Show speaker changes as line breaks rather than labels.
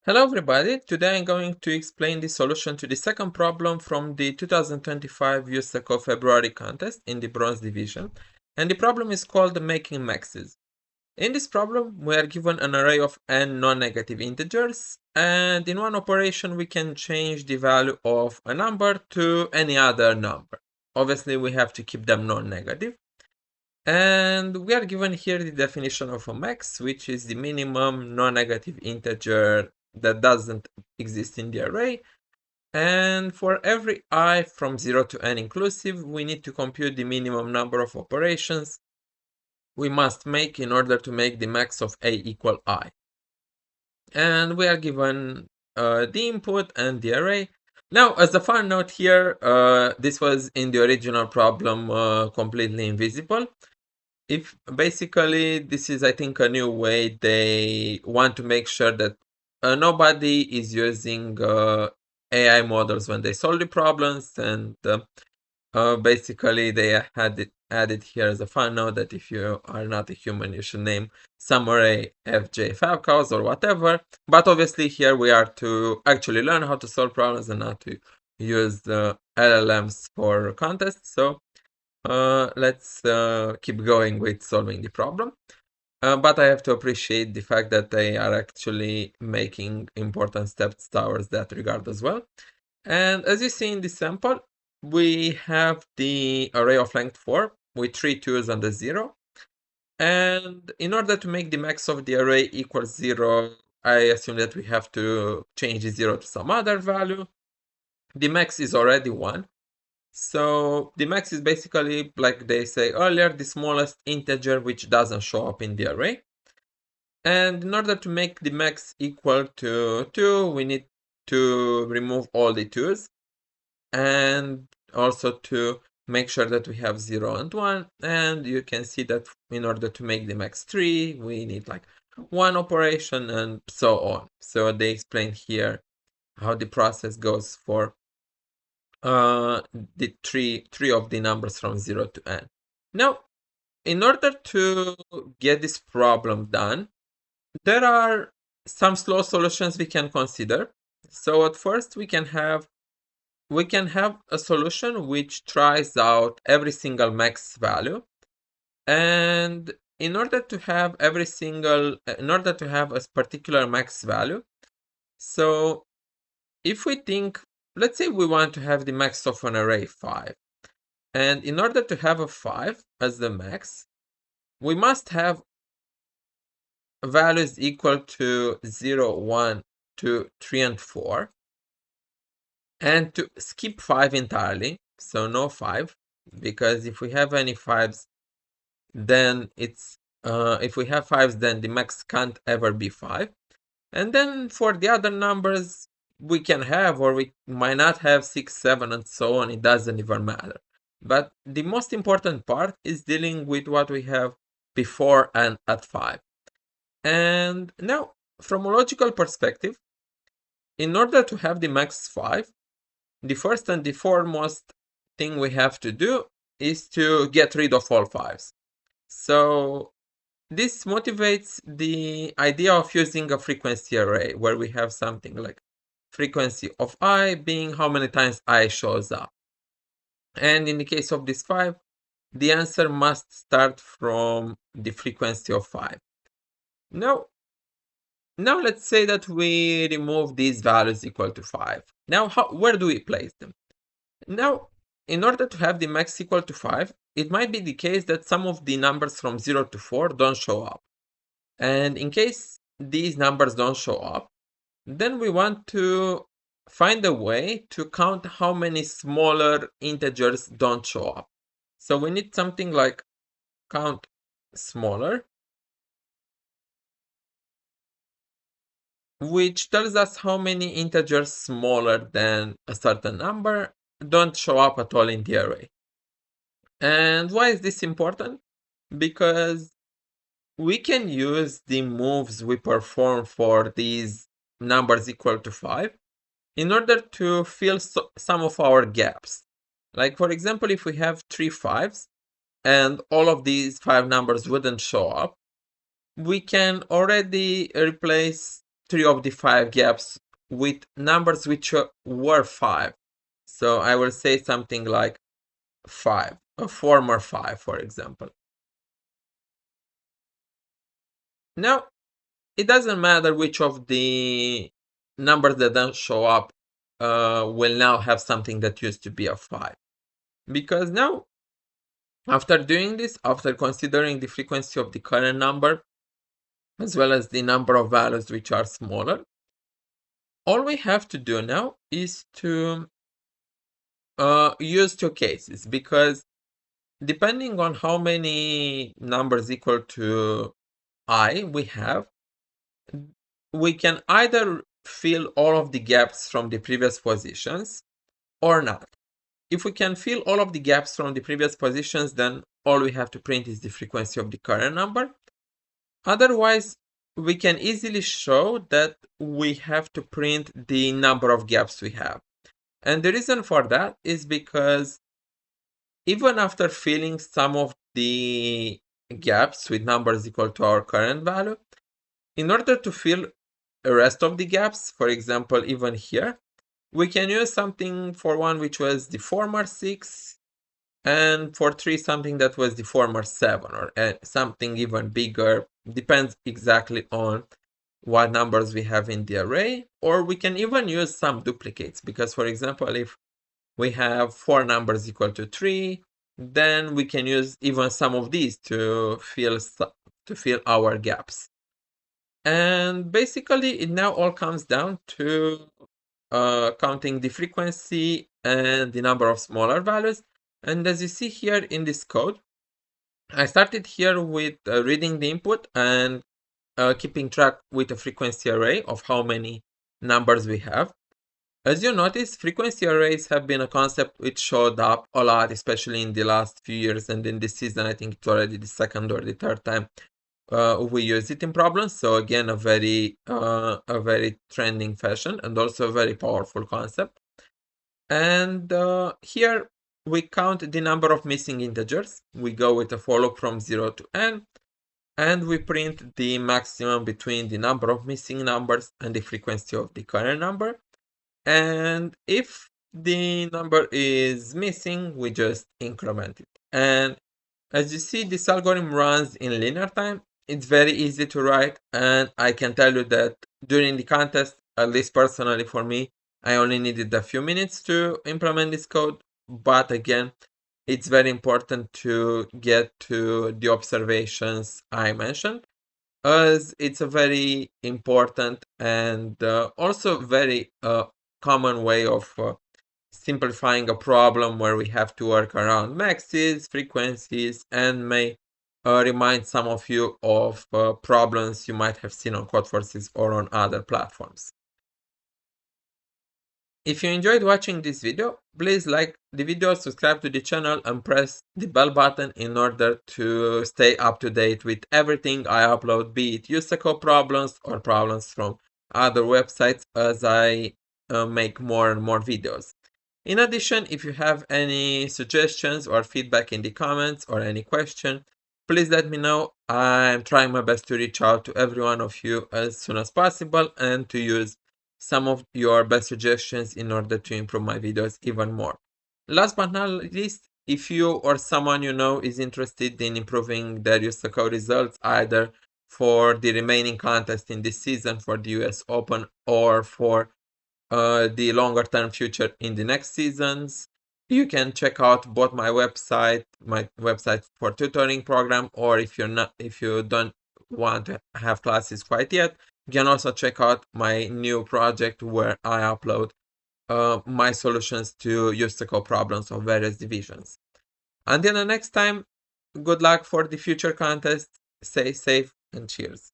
Hello everybody, today I'm going to explain the solution to the second problem from the 2025 USACO February contest in the bronze division, and the problem is called making Mexes. In this problem, we are given an array of n non-negative integers, and in one operation we can change the value of a number to any other number. Obviously we have to keep them non-negative. And we are given here the definition of a max, which is the minimum non-negative integer that doesn't exist in the array. And for every I from 0 to n inclusive, we need to compute the minimum number of operations we must make in order to make the max of a equal I. And we are given the input and the array. Now, as a fun note here, this was in the original problem completely invisible. If basically this is, I think, a new way they want to make sure that nobody is using AI models when they solve the problems, and basically they had it added here as a fun note that if you are not a human, you should name some array FJ Falcons or whatever. But obviously here we are to actually learn how to solve problems and not to use the LLMs for contests. So let's keep going with solving the problem. But I have to appreciate the fact that they are actually making important steps towards that regard as well. And as you see in this sample, we have the array of length 4 with 3 2's and a 0. And in order to make the max of the array equals 0, I assume that we have to change the 0 to some other value. The max is already 1. So the max is basically, like they say earlier, the smallest integer which doesn't show up in the array. And in order to make the max equal to 2, we need to remove all the 2's. And also to make sure that we have 0 and 1. And you can see that in order to make the max 3, we need like one operation and so on. So they explain here how the process goes for the three of the numbers from 0 to n. Now, in order to get this problem done, there are some slow solutions we can consider. So at first we can have a solution which tries out every single max value, and in order to have a particular max value, so if we think, let's say we want to have the max of an array 5. And in order to have a 5 as the max, we must have values equal to 0, 1, 2, 3, and 4. And to skip 5 entirely, so no 5, because if we have any 5s, then if we have 5s, then the max can't ever be 5. And then for the other numbers, we can have or we might not have 6, 7, and so on. It doesn't even matter. But the most important part is dealing with what we have before and at 5. And now, from a logical perspective, in order to have the max 5, the first and the foremost thing we have to do is to get rid of all 5s. So this motivates the idea of using a frequency array, where we have something like frequency of I being how many times I shows up. And in the case of this 5, the answer must start from the frequency of 5. Now let's say that we remove these values equal to 5. Now where do we place them? Now, in order to have the max equal to 5, it might be the case that some of the numbers from 0 to 4 don't show up. And in case these numbers don't show up, then we want to find a way to count how many smaller integers don't show up. So we need something like count smaller, which tells us how many integers smaller than a certain number don't show up at all in the array. And why is this important? Because we can use the moves we perform for these numbers equal to 5 in order to fill some of our gaps. Like, for example, if we have 3 5s and all of these 5 numbers wouldn't show up, we can already replace 3 of the 5 gaps with numbers which were 5. So I will say something like 5, a former 5, for example. Now, it doesn't matter which of the numbers that don't show up will now have something that used to be a 5. Because now, after doing this, after considering the frequency of the current number, as well as the number of values which are smaller, all we have to do now is to use two cases, because depending on how many numbers equal to I we have, we can either fill all of the gaps from the previous positions or not. If we can fill all of the gaps from the previous positions, then all we have to print is the frequency of the current number. Otherwise, we can easily show that we have to print the number of gaps we have. And the reason for that is because even after filling some of the gaps with numbers equal to our current value, in order to fill the rest of the gaps, for example, even here, we can use something for 1 which was the former 6, and for 3 something that was the former 7, or something even bigger. Depends exactly on what numbers we have in the array. Or we can even use some duplicates, because for example, if we have 4 numbers equal to 3, then we can use even some of these to fill our gaps. And basically it now all comes down to counting the frequency and the number of smaller values. And as you see here in this code, I started here with reading the input and keeping track with a frequency array of how many numbers we have. As you notice, frequency arrays have been a concept which showed up a lot, especially in the last few years, and in this season I think it's already the second or the third time we use it in problems. So again, a very trending fashion, and also a very powerful concept. And here we count the number of missing integers. We go with a for loop from 0 to n, and we print the maximum between the number of missing numbers and the frequency of the current number. And if the number is missing, we just increment it. And as you see, this algorithm runs in linear time. It's very easy to write, and I can tell you that during the contest, at least personally for me, I only needed a few minutes to implement this code. But again, it's very important to get to the observations I mentioned, as it's a very important and also very common way of simplifying a problem where we have to work around mexes, frequencies, and may remind some of you of problems you might have seen on Codeforces or on other platforms. If you enjoyed watching this video, please like the video, subscribe to the channel, and press the bell button in order to stay up to date with everything I upload, be it USACO problems or problems from other websites, as I make more and more videos. In addition, if you have any suggestions or feedback in the comments or any question, please let me know. I'm trying my best to reach out to every one of you as soon as possible and to use some of your best suggestions in order to improve my videos even more. Last but not least, if you or someone you know is interested in improving their USACO results, either for the remaining contest in this season for the US Open or for the longer term future in the next seasons, you can check out both my website for tutoring program, or if you don't want to have classes quite yet, you can also check out my new project where I upload my solutions to USACO problems of various divisions. Until the next time, good luck for the future contest, stay safe, and cheers.